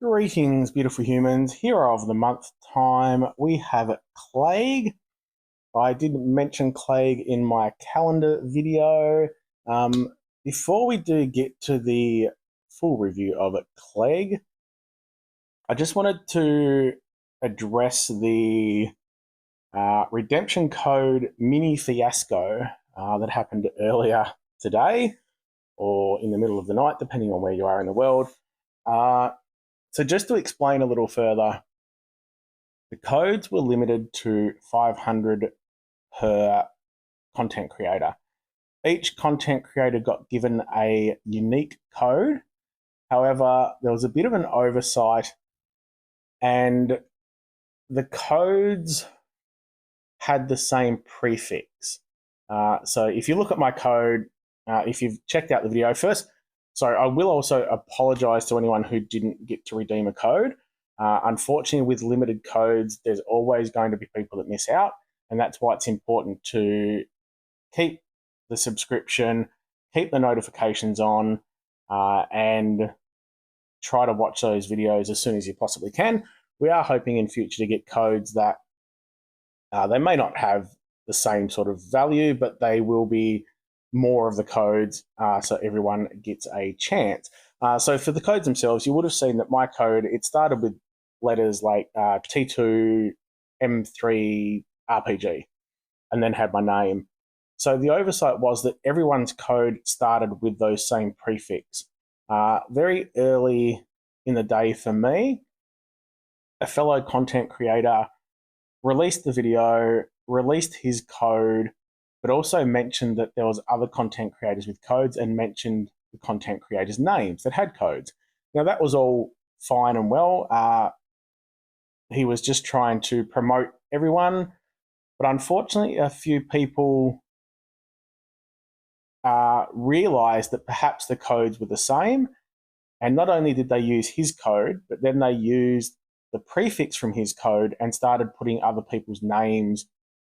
Greetings, beautiful humans. Hero of the month time, we have Claeg. I didn't mention Claeg in my calendar video. Before we do get to the full review of Claeg, I just wanted to address the Redemption Code mini fiasco that happened earlier today or in the middle of the night, depending on where you are in the world. So just to explain a little further, the codes were limited to 500 per content creator. Each content creator got given a unique code. However, there was a bit of an oversight and the codes had the same prefix. So if you look at my code, if you've checked out the video first, so I will also apologize to anyone who didn't get to redeem a code. Unfortunately, with limited codes, there's always going to be people that miss out. And that's why it's important to keep the subscription, keep the notifications on, and try to watch those videos as soon as you possibly can. We are hoping in future to get codes that they may not have the same sort of value, but they will be more of the codes, so everyone gets a chance. So for the codes themselves, you would have seen that my code, it started with letters like T2, M3, RPG, and then had my name. So the oversight was that everyone's code started with those same prefix. Very early in the day for me, a fellow content creator released the video, released his code, but also mentioned that there was other content creators with codes and mentioned the content creators' names that had codes. Now, that was all fine and well. He was just trying to promote everyone, but unfortunately, a few people realized that perhaps the codes were the same, and not only did they use his code, but then they used the prefix from his code and started putting other people's names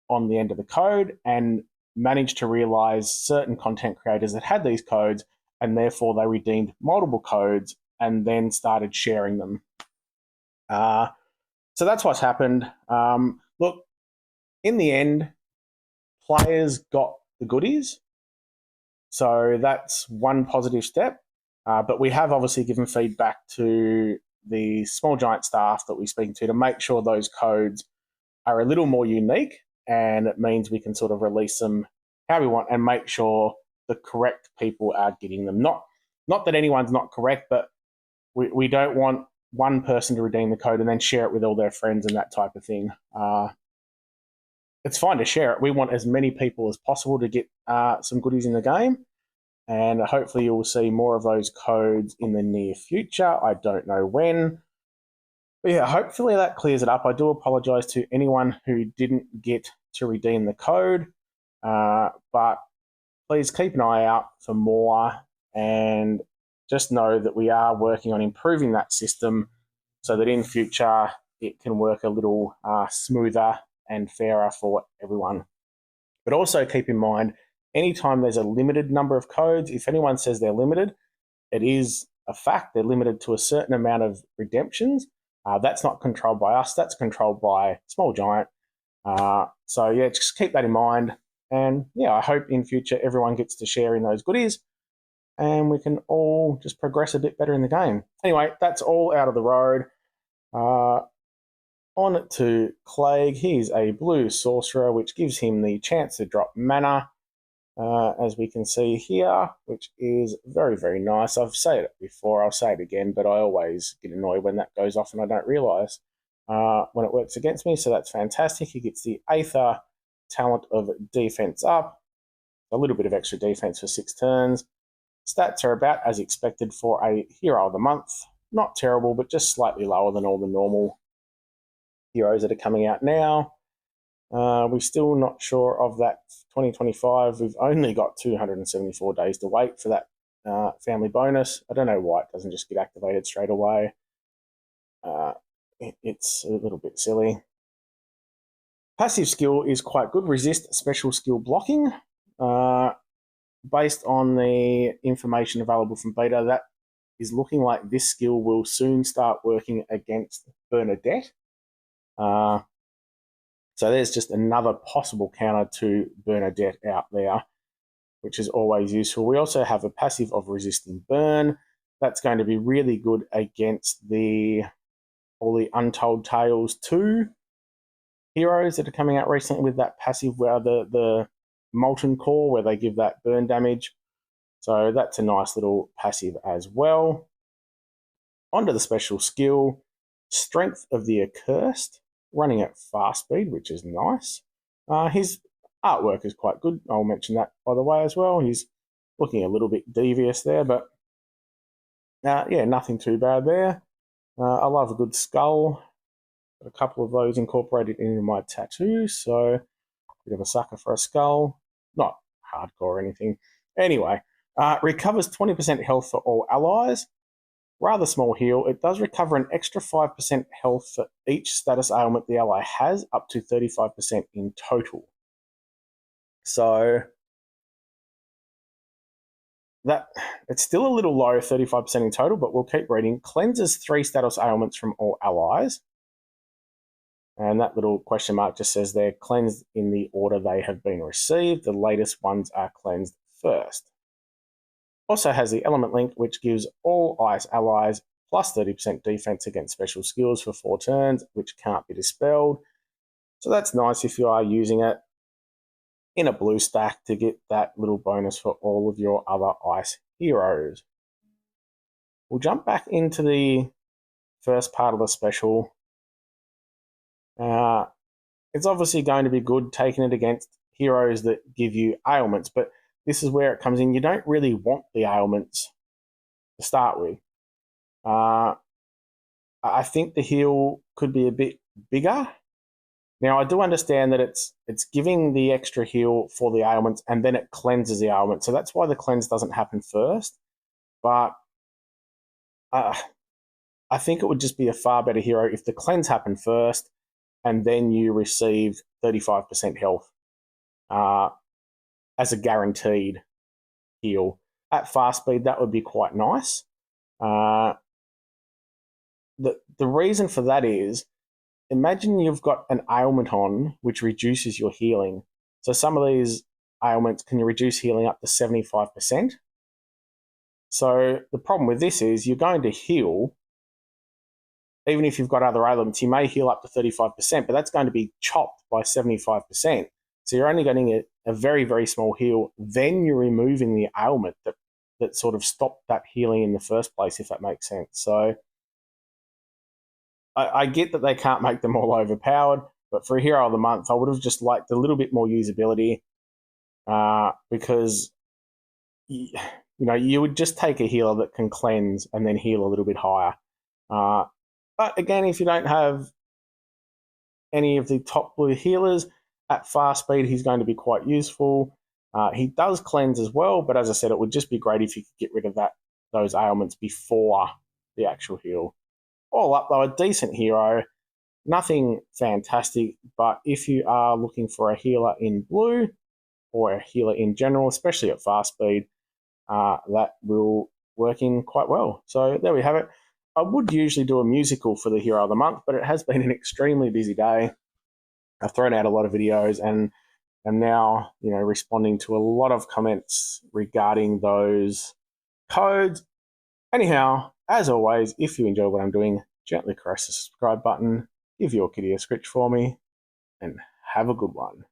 on the end of the code, and managed to realize certain content creators that had these codes, and therefore they redeemed multiple codes and then started sharing them. So that's what's happened. Look, in the end, players got the goodies. So that's one positive step. But we have obviously given feedback to the Small Giant staff that we speak to make sure those codes are a little more unique, and it means we can sort of release them how we want and make sure the correct people are getting them. Not that anyone's not correct, but we don't want one person to redeem the code and then share it with all their friends and that type of thing. It's fine to share it. We want as many people as possible to get some goodies in the game, and hopefully you will see more of those codes in the near future. I don't know when. But yeah, hopefully that clears it up. I do apologize to anyone who didn't get to redeem the code, but please keep an eye out for more, and just know that we are working on improving that system so that in future it can work a little smoother and fairer for everyone. But also keep in mind, anytime there's a limited number of codes, if anyone says they're limited, it is a fact. They're limited to a certain amount of redemptions. That's not controlled by us. That's controlled by Small Giant. So yeah, just keep that in mind. And yeah, I hope in future everyone gets to share in those goodies and we can all just progress a bit better in the game. Anyway, that's all out of the road. On to Claeg. He's a blue sorcerer, which gives him the chance to drop mana, as we can see here, which is very, very nice. I've said it before, I'll say it again, but I always get annoyed when that goes off and I don't realise when it works against me, so that's fantastic. He gets the Aether talent of defense up, a little bit of extra defense for 6 turns. Stats are about as expected for a hero of the month. Not terrible, but just slightly lower than all the normal heroes that are coming out now. We're still not sure of that 2025. We've only got 274 days to wait for that family bonus. I don't know why it doesn't just get activated straight away. It's a little bit silly. Passive skill is quite good. Resist special skill blocking. Based on the information available from beta, that is looking like this skill will soon start working against Bernadette. So there's just another possible counter to Bernadette out there, which is always useful. We also have a passive of resisting burn. That's going to be really good against all the Untold Tales 2 heroes that are coming out recently with that passive where the Molten Core, where they give that burn damage. So that's a nice little passive as well. Onto the special skill, Strength of the Accursed, running at fast speed, which is nice. His artwork is quite good. I'll mention that, by the way, as well. He's looking a little bit devious there, but yeah, nothing too bad there. I love a good skull. Got a couple of those incorporated into my tattoo, so a bit of a sucker for a skull. Not hardcore or anything. Anyway, recovers 20% health for all allies. Rather small heal. It does recover an extra 5% health for each status ailment the ally has, up to 35% in total. So that it's still a little low, 35% in total, but we'll keep reading. Cleanses 3 status ailments from all allies. And that little question mark just says they're cleansed in the order they have been received. The latest ones are cleansed first. Also has the element link, which gives all ice allies plus 30% defense against special skills for 4 turns, which can't be dispelled. So that's nice if you are using it in a blue stack to get that little bonus for all of your other ice heroes. We'll jump back into the first part of the special. It's obviously going to be good taking it against heroes that give you ailments, but this is where it comes in. You don't really want the ailments to start with. I think the heal could be a bit bigger. Now, I do understand that it's giving the extra heal for the ailments and then it cleanses the ailment. So that's why the cleanse doesn't happen first. But I think it would just be a far better hero if the cleanse happened first and then you received 35% health as a guaranteed heal. At fast speed, that would be quite nice. The reason for that is, imagine you've got an ailment on which reduces your healing. So some of these ailments can reduce healing up to 75%. So the problem with this is you're going to heal, even if you've got other ailments, you may heal up to 35%, but that's going to be chopped by 75%. So you're only getting a very, very small heal. Then you're removing the ailment that sort of stopped that healing in the first place, if that makes sense. So I get that they can't make them all overpowered, but for a Hero of the Month, I would have just liked a little bit more usability because you would just take a healer that can cleanse and then heal a little bit higher. But again, if you don't have any of the top blue healers, at fast speed, he's going to be quite useful. He does cleanse as well, but as I said, it would just be great if you could get rid of those ailments before the actual heal. All up, though, a decent hero. Nothing fantastic, but if you are looking for a healer in blue or a healer in general, especially at fast speed, that will work in quite well. So there we have it. I would usually do a musical for the Hero of the Month, but it has been an extremely busy day. I've thrown out a lot of videos and am now, responding to a lot of comments regarding those codes. Anyhow, as always, if you enjoy what I'm doing, gently caress the subscribe button, give your kitty a scritch for me, and have a good one.